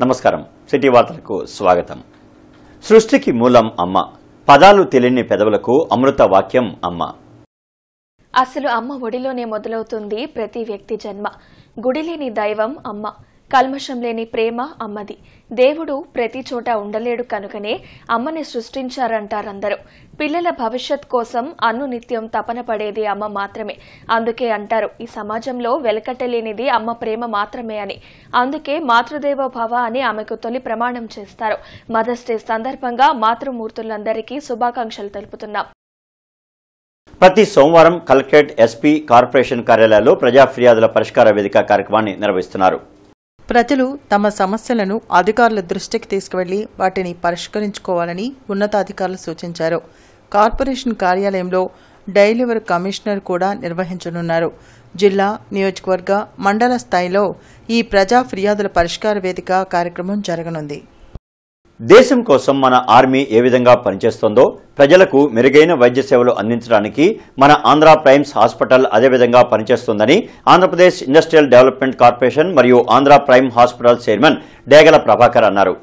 నమస్కారం సిటీ వార్తలకు స్వాగతం. సృష్టికి మూలం అమ్మ. పదాలు తెలియని పెదవులకు అమృత వాక్యం అమ్మ. అసలు అమ్మ ఒడిలోనే మొదలవుతుంది ప్రతి వ్యక్తి జన్మ. గుడిలేని దైవం అమ్మ. కల్మషం లేని ప్రేమ అమ్మది. దేవుడు ప్రతి చోట ఉండలేడు కనుకనే అమ్మని సృష్టించారంటారందరూ. పిల్లల భవిష్యత్ కోసం నిత్యం తపన పడేది అమ్మ మాత్రమే. అందుకే అంటారు ఈ సమాజంలో వెలకట్టలేనిది అమ్మ ప్రేమ మాత్రమే అని. అందుకే మాతృదేవో భవ అని ఆమెకు తొలి ప్రమాణం చేస్తారు. మదర్స్ డే సందర్భంగా మాతృమూర్తులందరికీ శుభాకాంక్షలు తెలుపుతున్నాం. ప్రతి సోమవారం కలెక్టరేట్, ఎస్పీ, కార్పొరేషన్ కార్యాలయాల్లో ప్రజా ఫిర్యాదుల పరిష్కార వేదిక కార్యక్రమాన్ని నిర్వహిస్తున్నారు. ప్రజలు తమ సమస్యలను అధికారుల దృష్టికి తీసుకువెళ్లి వాటిని పరిష్కరించుకోవాలని ఉన్నతాధికారులు సూచించారు. కార్పొరేషన్ కార్యాలయంలో డైలీవర్ కమిషనర్ కూడా నిర్వహించనున్నారు. జిల్లా, నియోజకవర్గ, మండల స్థాయిలో ఈ ప్రజా ఫిర్యాదుల పరిష్కార వేదిక కార్యక్రమం జరగనుంది. దేశం కోసం మన ఆర్మీ ఏ విధంగా పనిచేస్తోందో, ప్రజలకు మెరుగైన వైద్య సేవలు అందించడానికి మన ఆంధ్ర ప్రైమ్స్ హాస్పిటల్ అదేవిధంగా పనిచేస్తోందని ఆంధ్రప్రదేశ్ ఇండస్ట్రియల్ డెవలప్మెంట్ కార్పొరేషన్ మరియు Andhra prime hospital chairman Degala Prabhakar అన్నారు.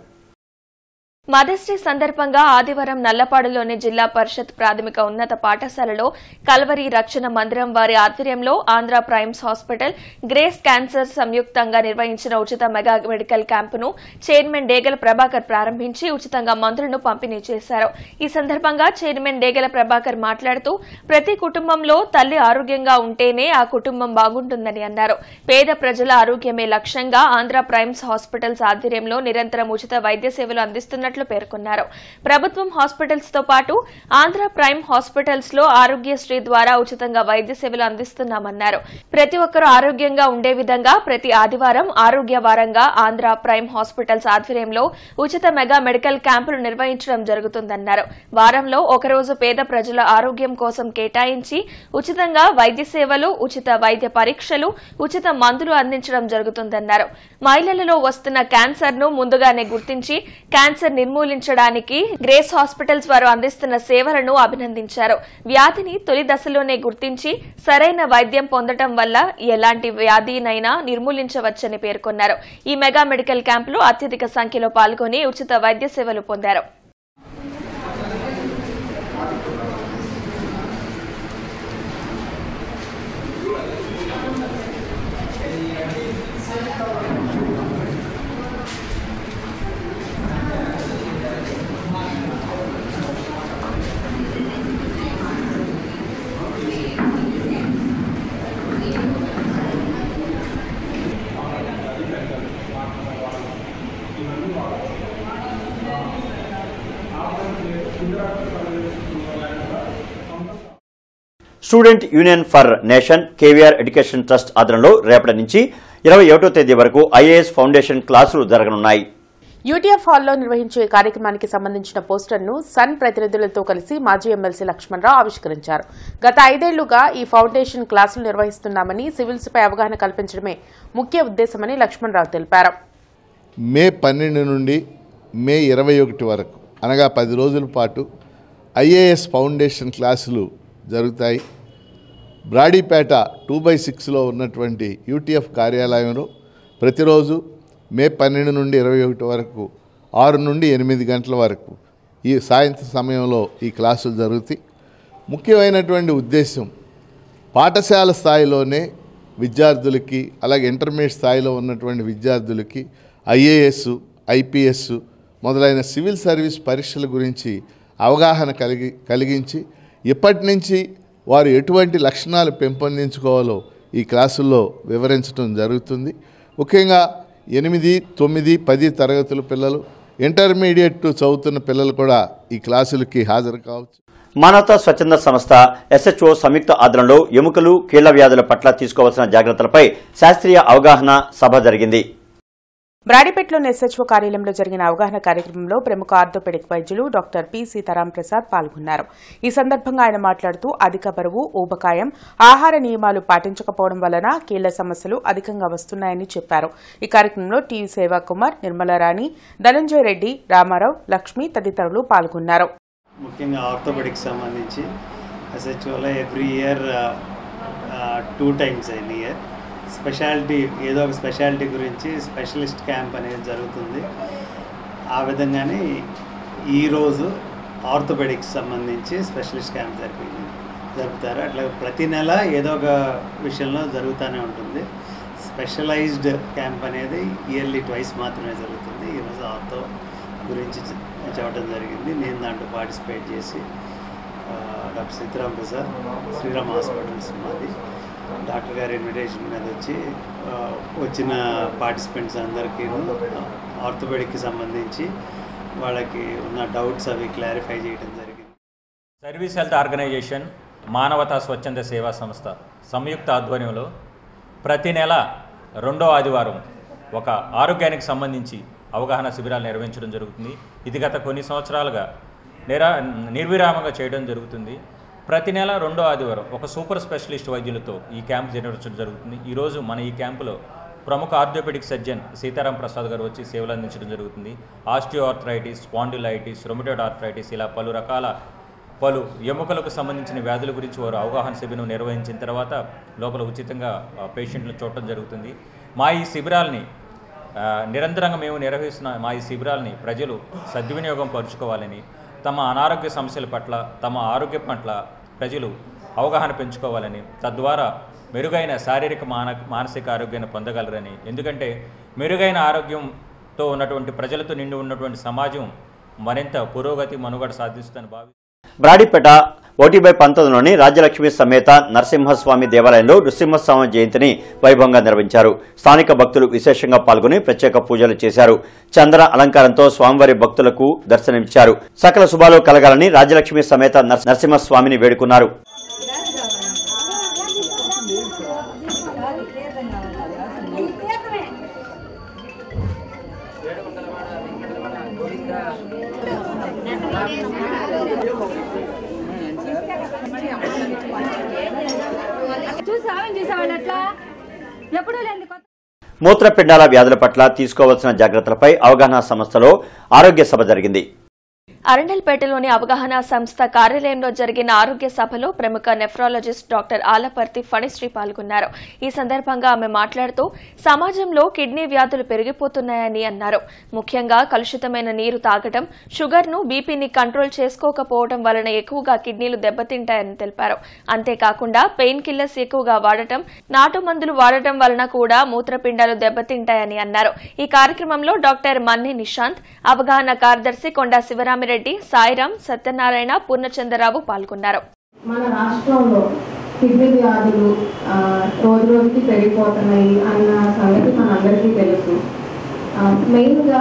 మదర్స్ డే సందర్భంగా ఆదివారం నల్లపాడులోని జిల్లా పరిషత్ ప్రాథమిక ఉన్నత పాఠశాలలో కల్వరి రక్షణ మందిరం వారి ఆధ్వర్యంలో Andhra primes hospital, grace cancer సంయుక్తంగా నిర్వహించిన ఉచిత mega medical క్యాంపును chairman Degala Prabhakar ప్రారంభించి ఉచితంగా మందులను పంపిణీ చేశారు. ఈ సందర్భంగా చైర్మన్ డేగల ప్రభాకర్ మాట్లాడుతూ ప్రతి కుటుంబంలో తల్లి ఆరోగ్యంగా ఉంటేనే ఆ కుటుంబం బాగుంటుందని అన్నారు. పేద ప్రజల ఆరోగ్యమే లక్ష్యంగా ఆంధ్ర ప్రైమ్స్ హాస్పిటల్స్ ఆధ్వర్యంలో నిరంతరం ఉచిత వైద్య సేవలు అందిస్తున్నట్లు పేర్కొన్నారు. ప్రభుత్వం హాస్పిటల్స్ తో పాటు ఆంధ్ర ప్రైమ్ హాస్పిటల్స్ లో ఆరోగ్యశ్రీ ద్వారా ఉచితంగా వైద్య సేవలు అందిస్తున్నామన్నారు. ప్రతి ఒక్కరూ ఆరోగ్యంగా ఉండే విధంగా ప్రతి ఆదివారం ఆరోగ్య వారంగా ఆంధ్ర ప్రైమ్ హాస్పిటల్స్ ఆధ్వర్యంలో ఉచిత మెగా మెడికల్ క్యాంపులు నిర్వహించడం జరుగుతుందన్నారు. వారంలో ఒకరోజు పేద ప్రజల ఆరోగ్యం కోసం కేటాయించి ఉచితంగా వైద్య సేవలు, ఉచిత వైద్య పరీక్షలు, ఉచిత మందులు అందించడం జరుగుతుందన్నారు. మహిళలలో వస్తున్న క్యాన్సర్ ను ముందుగానే గుర్తించి క్యాన్సర్ నిర్మూలించడానికి గ్రేస్ హాస్పిటల్స్ వారు అందిస్తున్న సేవలను అభినందించారు. వ్యాధిని తొలి దశలోనే గుర్తించి సరైన వైద్యం పొందడం వల్ల ఎలాంటి వ్యాధినైనా నిర్మూలించవచ్చని పేర్కొన్నారు. ఈ మెగా మెడికల్ క్యాంపులో అత్యధిక సంఖ్యలో పాల్గొని ఉచిత వైద్య సేవలు పొందారు. Student union for nation KVR education trust ఆధ్వర్యంలో రేపటి నుంచి 21వ తేదీ వరకు ఐఏఎస్ ఫౌండేషన్ క్లాసులు జరగనున్నాయి. యూటీఎఫ్ హాల్లో నిర్వహించే కార్యక్రమానికి సంబంధించిన పోస్టర్ను సన్ ప్రతినిధులతో కలిసి మాజీ ఎమ్మెల్సీ లక్ష్మణరావు ఆవిష్కరించారు. గత 5 ఏళ్లుగా ఈ ఫౌండేషన్ క్లాసులు నిర్వహిస్తున్నామని, సివిల్స్ పై అవగాహన కల్పించడమే ముఖ్య ఉద్దేశమని లక్ష్మణరావు తెలిపారు. మే 12 నుండి మే 21 వరకు అనగా 10 రోజుల పాటు ఐఏఎస్ ఫౌండేషన్ క్లాసులు జరుగుతాయి. బ్రాడీపేట 2/6లో ఉన్నటువంటి యూటీఎఫ్ కార్యాలయంలో ప్రతిరోజు మే 12 నుండి 21 వరకు 6 నుండి 8 గంటల వరకు ఈ సాయంత్రం సమయంలో ఈ క్లాసులు జరుగుతాయి. ముఖ్యమైనటువంటి ఉద్దేశం పాఠశాల స్థాయిలోనే విద్యార్థులకి, అలాగే ఇంటర్మీడియట్ స్థాయిలో ఉన్నటువంటి విద్యార్థులకి ఐఏఎస్, ఐపీఎస్ మొదలైన సివిల్ సర్వీస్ పరీక్షల గురించి అవగాహన కలిగించి ఇప్పటి నుంచి వారు ఎటువంటి లక్షణాలు పెంపొందించుకోవాలో ఈ క్లాసుల్లో వివరించడం జరుగుతుంది. ముఖ్యంగా 8, 9, 10 తరగతుల పిల్లలు, ఇంటర్మీడియట్ చదువుతున్న పిల్లలు కూడా ఈ క్లాసులకి హాజరు కావచ్చు. మానవతా స్వచ్ఛంద సంస్థ ఎస్హెచ్ఓ సంయుక్త ఆధ్వర్యంలో ఎముకలు, కీళ్ల వ్యాధుల పట్ల తీసుకోవాల్సిన జాగ్రత్తలపై శాస్త్రీయ అవగాహన సభ జరిగింది. బ్రాడీపేటలోని ఎస్హెచ్ఓ కార్యాలయంలో జరిగిన అవగాహన కార్యక్రమంలో ప్రముఖ ఆర్థోపెడిక్ వైద్యులు డాక్టర్ పి సీతారాం ప్రసాద్ పాల్గొన్నారు. ఈ సందర్భంగా ఆయన మాట్లాడుతూ అధిక బరువు, ఊబకాయం, ఆహార నియమాలు పాటించకపోవడం వలన కీళ్ల సమస్యలు అధికంగా వస్తున్నాయని చెప్పారు. ఈ కార్యక్రమంలో టీవీ సేవాకుమార్, నిర్మలారాణి, ధనంజయ రెడ్డి, రామారావు, లక్ష్మి తదితరులు పాల్గొన్నారు. ముఖ్యంగా ఆర్థోపెడిక్ సంబంధించి ఎస్హెచ్ఓలో every year 2 times in a year speciality ఏదో ఒక స్పెషాలిటీ గురించి స్పెషలిస్ట్ క్యాంప్ అనేది జరుగుతుంది. ఆ విధంగానే ఈరోజు ఆర్థోపెడిక్స్ సంబంధించి స్పెషలిస్ట్ క్యాంప్ జరుపుతారు. అట్లా ప్రతి నెల ఏదో ఒక విషయంలో జరుగుతూనే ఉంటుంది. స్పెషలైజ్డ్ క్యాంప్ అనేది ఇయర్లీ ట్వైస్ మాత్రమే జరుగుతుంది. ఈరోజు ఆర్థో గురించి చెప్పడం జరిగింది. నేను దాంట్లో పార్టిసిపేట్ చేసి డాక్టర్ సీతారాం ప్రసాద్ శ్రీరామ్ హాస్పిటల్స్ మాది డాక్టర్ గారి ఇన్విటేషన్ మీద వచ్చి వచ్చిన పార్టిసిపెంట్స్ అందరికీ ఆర్థోపెడిక్కి సంబంధించి వాళ్ళకి ఉన్న డౌట్స్ అవి క్లారిఫై చేయడం జరిగింది. సర్వీస్ హెల్త్ ఆర్గనైజేషన్ మానవతా స్వచ్ఛంద సేవా సంస్థ సంయుక్త ఆధ్వర్యంలో ప్రతి నెల 2వ ఆదివారం ఒక ఆరోగ్యానికి సంబంధించి అవగాహన శిబిరాలు నిర్వహించడం జరుగుతుంది. ఇది గత కొన్ని సంవత్సరాలుగా నిర్విరామంగా చేయడం జరుగుతుంది. ప్రతి నెల 2వ ఆదివారం ఒక సూపర్ స్పెషలిస్ట్ వైద్యులతో ఈ క్యాంప్ నిర్వహించడం జరుగుతుంది. ఈరోజు మన ఈ క్యాంపులో ప్రముఖ ఆర్థోపెడిక్ సర్జన్ సీతారాం ప్రసాద్ గారు వచ్చి సేవలు అందించడం జరుగుతుంది. ఆస్టియోఆర్థరైటిస్, స్పాండిలైటిస్, రొమటోయిడ్ ఆర్థరైటిస్ ఇలా పలు ఎముకలకు సంబంధించిన వ్యాధుల గురించి వారు అవగాహన శిబిరం నిర్వహించిన తర్వాత లోపల ఉచితంగా పేషెంట్లను చూడటం జరుగుతుంది. మా ఈ శిబిరాల్ని నిరంతరంగా మేము నిర్వహిస్తున్న మా ఈ శిబిరాల్ని ప్రజలు సద్వినియోగం పరుచుకోవాలని, తమ అనారోగ్య సమస్యల పట్ల, తమ ఆరోగ్యం పట్ల ప్రజలు అవగాహన పెంచుకోవాలని, తద్వారా మెరుగైన శారీరక మానసిక ఆరోగ్యాన్ని పొందగలరని, ఎందుకంటే మెరుగైన ఆరోగ్యంతో ఉన్నటువంటి ప్రజలతో నిండి ఉన్నటువంటి సమాజం మరింత పురోగతి మనుగడ సాధిస్తుందని భావిస్తారు. బ్రాడీపేట 1/19లోని రాజ్యలక్ష్మి సమేత నరసింహస్వామి దేవాలయంలో నృసింహస్వామి జయంతిని వైభవంగా నిర్వహించారు. స్థానిక భక్తులు విశేషంగా పాల్గొని ప్రత్యేక పూజలు చేశారు. చంద్ర అలంకారంతో స్వామివారి భక్తులకు దర్శనమిచ్చారు. సకల శుభాలు కలగాలని రాజ్యలక్ష్మి సమేత నరసింహస్వామిని వేడుకున్నారు. మూత్రపిండాల వ్యాధుల పట్ల తీసుకోవాల్సిన జాగ్రత్తలపై అవగాహన సంస్థలో ఆరోగ్య సభ జరిగింది. అరండల్పేటలోని అవగాహన సంస్థ కార్యాలయంలో జరిగిన ఆరోగ్య సభలో ప్రముఖ నెఫ్రాలజిస్ట్ డాక్టర్ ఆలపర్తి ఫణిశ్రీ పాల్గొన్నారు. ఈ సందర్భంగా ఆమె మాట్లాడుతూ సమాజంలో కిడ్నీ వ్యాధులు పెరిగిపోతున్నాయని అన్నారు. ముఖ్యంగా కలుషితమైన నీరు తాగడం, షుగర్ను, బీపీని కంట్రోల్ చేసుకోకపోవడం వలన ఎక్కువగా కిడ్నీలు దెబ్బతింటాయని తెలిపారు. అంతేకాకుండా పెయిన్ కిల్లర్స్ ఎక్కువగా వాడటం, నాటు మందులు వాడటం వలన కూడా మూత్రపిండాలు దెబ్బతింటాయని అన్నారు. ఈ కార్యక్రమంలో డాక్టర్ మన్ని నిశాంత్, అవగాహన కార్యదర్శి కొండా శివరామిరెడ్డి, సాయిరాం, సత్యనారాయణ, పూర్ణచంద్రరావు పాల్గొన్నారు. మన రాష్ట్రంలో కిడ్నీ వ్యాధులు రోజు రోజుకి పెరిగిపోతున్నాయి అన్న సంగతి మనందరికీ తెలుసు. మెయిన్గా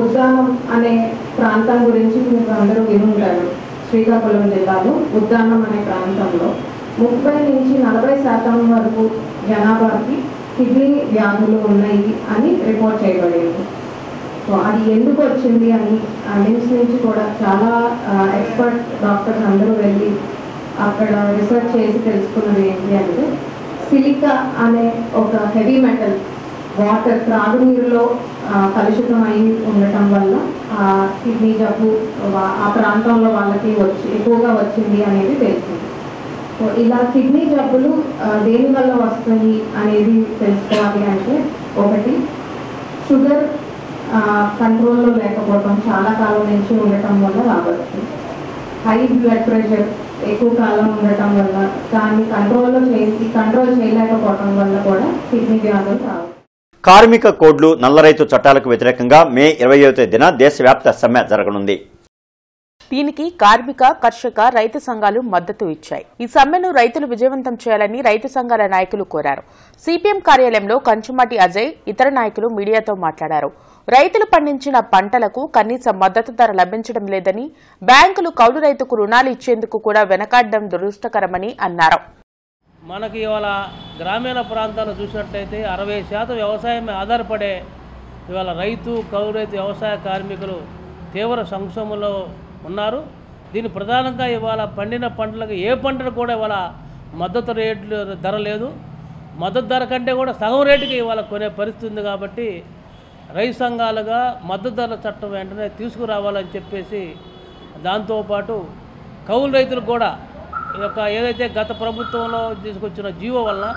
ఉద్దానం అనే ప్రాంతం గురించి మీరు అందరూ వినుంటారు. శ్రీకాకుళం జిల్లాలో ఉద్దానం అనే ప్రాంతంలో 30 నుంచి 40% వరకు జనాభాకి కిడ్నీ వ్యాధులు ఉన్నాయి అని రిపోర్ట్ చేయబడింది. సో అది ఎందుకు వచ్చింది అని నిమ్స్ నుంచి కూడా చాలా ఎక్స్పర్ట్ డాక్టర్స్ అందరూ వెళ్ళి అక్కడ రీసెర్చ్ చేసి తెలుసుకున్నది ఏంటి అంటే, సిలికా అనే ఒక హెవీ మెటల్ వాటర్ త్రాగునీరులో కలుషితం అయి ఉండటం వల్ల కిడ్నీ జబ్బు ఆ ప్రాంతంలో వాళ్ళకి ఎక్కువగా వచ్చింది అనేది తెలిసింది. సో ఇలా కిడ్నీ జబ్బులు దేని వల్ల వస్తాయి అనేది తెలుసుకోవాలి అంటే, ఒకటి షుగర్ కంట్రోల్లో లేకపోవడం, చాలా కాలం నుంచి ఉండటం వల్ల రావచ్చు. హై బ్లడ్ ప్రెషర్ ఎక్కువ కాలం ఉండటం వల్ల, దాన్ని కంట్రోల్ చేయలేకపోవడం వల్ల కూడా కిడ్నీ వ్యాధులు రావచ్చు. కార్మిక కోడ్లు, నల్ల రైతు చట్టాలకు వ్యతిరేకంగా మే 20వ తేదీన దేశవ్యాప్త సమ్మె జరగనుంది. దీనికి కార్మిక, కర్షక, రైతు సంఘాలు మద్దతు ఇచ్చాయి. ఈ సమ్మెను రైతులు విజయవంతం చేయాలని రైతు సంఘాల నాయకులు కోరారు. సిపిఎం కార్యాలయంలో కంచుమాటి అజయ్, ఇతర నాయకులు మీడియాతో మాట్లాడారు. రైతులు పండించిన పంటలకు కనీస మద్దతు ధర లభించడం లేదని, బ్యాంకులు కౌలు రైతుకు రుణాలు ఇచ్చేందుకు కూడా వెనకాడడం దురదృష్టకరమని అన్నారు. మనకి ఇవాళ గ్రామీణ ప్రాంతాలు చూసినట్లయితే 60% వ్యవసాయం ఆధారపడే ఇవాళ రైతు, కౌలు రైతు, వ్యవసాయ కార్మికులు తీవ్ర సంక్షోభంలో ఉన్నారు. దీని ప్రధానంగా ఇవాళ పండిన పంటలకు ఏ పంటలు కూడా ఇవాళ మద్దతు రేట్లు ధర లేదు. మద్దతు ధర కంటే కూడా సగం రేటుకి ఇవాళ కొనే పరిస్థితి ఉంది. కాబట్టి రైతు సంఘాలుగా మద్దతు ధర చట్టం వెంటనే తీసుకురావాలని చెప్పేసి, దాంతోపాటు కౌలు రైతులకు కూడా ఈ యొక్క ఏదైతే గత ప్రభుత్వంలో తీసుకొచ్చిన జీవో వలన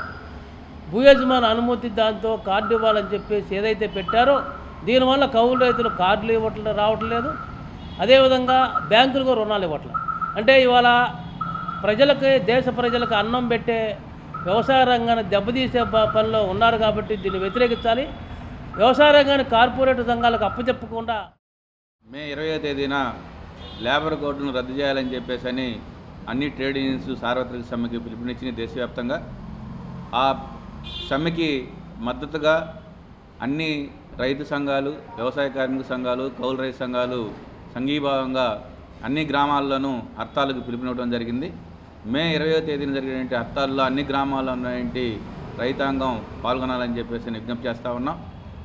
భూయజమాని అనుమతి దాంతో కార్డు ఇవ్వాలని చెప్పేసి ఏదైతే పెట్టారో దీనివల్ల కౌలు రైతులు కార్డులు రావట్లేదు. అదేవిధంగా బ్యాంకులకు రుణాలు ఇవ్వట్లేదు. అంటే ఇవాళ ప్రజలకి, దేశ ప్రజలకు అన్నం పెట్టే వ్యవసాయ రంగాన్ని దెబ్బతీసే పనిలో ఉన్నారు కాబట్టి దీన్ని వ్యతిరేకించాలి. వ్యవసాయ రంగాన్ని కార్పొరేట్ సంఘాలకు అప్పచెప్పకుండా మే 20వ తేదీన లేబర్ కోడ్ను రద్దు చేయాలని చెప్పేసి అని అన్ని ట్రేడ్ యూనియన్స్ సార్వత్రిక సమ్మెకి పిలుపునిచ్చిన దేశవ్యాప్తంగా. ఆ సమ్మెకి మద్దతుగా అన్ని రైతు సంఘాలు, వ్యవసాయ కార్మిక సంఘాలు, కౌలు రైతు సంఘాలు సంఘీభావంగా అన్ని గ్రామాల్లోనూ హర్తాలకు పిలుపునివ్వడం జరిగింది. మే 20వ తేదీన జరిగినటువంటి హర్తాల్లో అన్ని గ్రామాల్లో ఉన్నటువంటి రైతాంగం పాల్గొనాలని చెప్పేసి విజ్ఞప్తి చేస్తూ ఉన్నాం.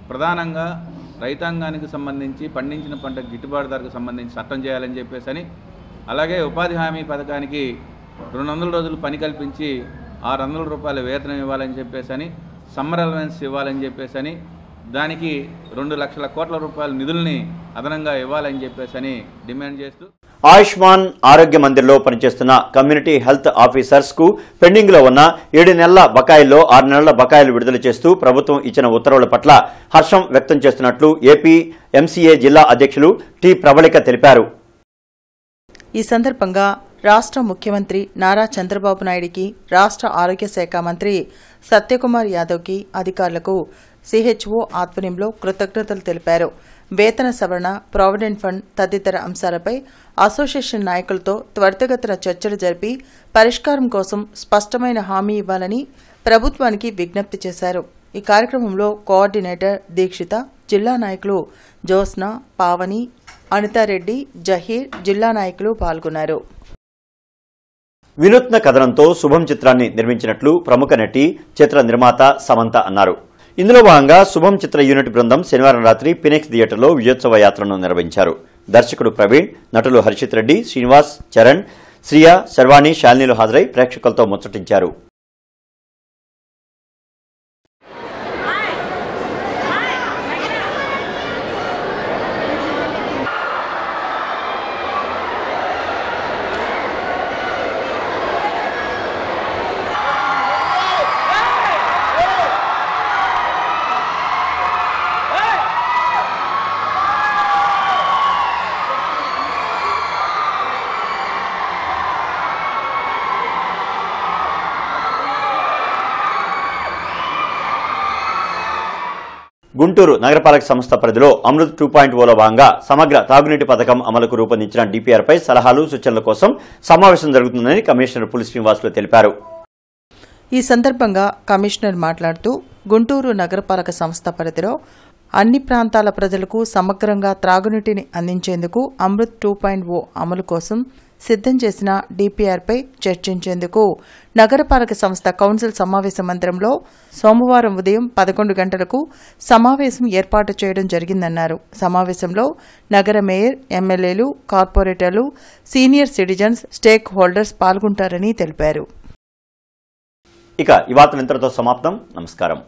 ప్రధానంగా రైతాంగానికి సంబంధించి పండించిన పంట గిట్టుబాటు ధరకు సంబంధించి చట్టం చేయాలని చెప్పేసి అని, అలాగే ఉపాధి హామీ పథకానికి 200 రోజులు పని కల్పించి 600 రూపాయల వేతనం ఇవ్వాలని చెప్పేసి అని, సమ్మర్ అలవెన్స్ ఇవ్వాలని చెప్పేసి అని, దానికి 2 లక్షల కోట్ల రూపాయల నిధుల్ని అదనంగా ఇవ్వాలని చెప్పేసి అని డిమాండ్ చేస్తూ ఆయుష్మాన్ ఆరోగ్య మందిర్లో పనిచేస్తున్న కమ్యూనిటీ హెల్త్ ఆఫీసర్స్ కు పెండింగ్ లో ఉన్న 7 నెలల బకాయిల్లో 6 నెలల బకాయిలు విడుదల చేస్తూ ప్రభుత్వం ఇచ్చిన ఉత్తర్వుల పట్ల హర్షం వ్యక్తం చేస్తున్నట్లు ఏపీ ఎంసీఏ జిల్లా అధ్యక్షులు టి ప్రబళిక తెలిపారు. ఈ సందర్భంగా రాష్ట్ర ముఖ్యమంత్రి నారా చంద్రబాబు నాయుడికి, రాష్ట్ర ఆరోగ్య శాఖ మంత్రి సత్యకుమార్ యాదవ్కి, అధికారులకు సిహెచ్ఓ ఆధ్వర్యంలో కృతజ్ఞతలు తెలిపారు. వేతన సవరణ, ప్రావిడెంట్ ఫండ్ తదితర అంశాలపై అసోసియేషన్ నాయకులతో త్వరితగతిన చర్చలు జరిపి పరిష్కారం కోసం స్పష్టమైన హామీ ఇవ్వాలని ప్రభుత్వానికి విజ్ఞప్తి చేశారు. ఈ కార్యక్రమంలో కోఆర్డినేటర్ దీక్షిత, జిల్లా నాయకులు జోస్నా, పావని, అనితారెడ్డి, జహీర్, జిల్లా నాయకులు పాల్గొన్నారు. వినూత్న కథనంతో శుభం చిత్రాన్ని నిర్మించినట్లు ప్రముఖ నటి, చిత్ర నిర్మాత సమంత అన్నారు. ఇందులో భాగంగా శుభం చిత్ర యూనిట్ బృందం శనివారం రాత్రి ఫినిక్స్ థియేటర్లో విజయోత్సవ యాత్రను నిర్వహించారు. దర్శకుడు ప్రవీణ్, నటులు హర్షిత్ రెడ్డి, శ్రీనివాస్, చరణ్, శ్రియ, శర్వాణి, శాలినీలు హాజరై ప్రేక్షకులతో ముచ్చటించారు. గుంటూరు నగరపాలక సంస్థ పరిధిలో అమృత్ 2.0లో భాగంగా సమగ్ర తాగునీటి పథకం అమలుకు రూపొందించిన డిపిఆర్పై సలహాలు, సూచనల కోసం సమావేశం జరుగుతుందని కమిషనర్ పులి శ్రీనివాసులు తెలిపారు. ఈ సందర్భంగా కమిషనర్ మాట్లాడుతూ గుంటూరు నగరపాలక సంస్థ పరిధిలో అన్ని ప్రాంతాల ప్రజలకు సమగ్రంగా త్రాగునీటిని అందించేందుకు అమృత్ 2.0 అమలు కోసం సిద్ధం చేసిన డిపిఆర్పై చర్చించేందుకు నగరపాలక సంస్థ కౌన్సిల్ సమావేశ మందిరంలో సోమవారం ఉదయం 11 గంటలకు సమావేశం ఏర్పాటు చేయడం జరిగిందన్నారు. సమావేశంలో నగర మేయర్, ఎమ్మెల్యేలు, కార్పొరేటర్లు, సీనియర్ సిటిజన్స్, స్టేక్ హోల్డర్స్ పాల్గొంటారని తెలిపారు. ఇక ఈ వార్తలు ఇంతటితో సమాప్తం. నమస్కారం.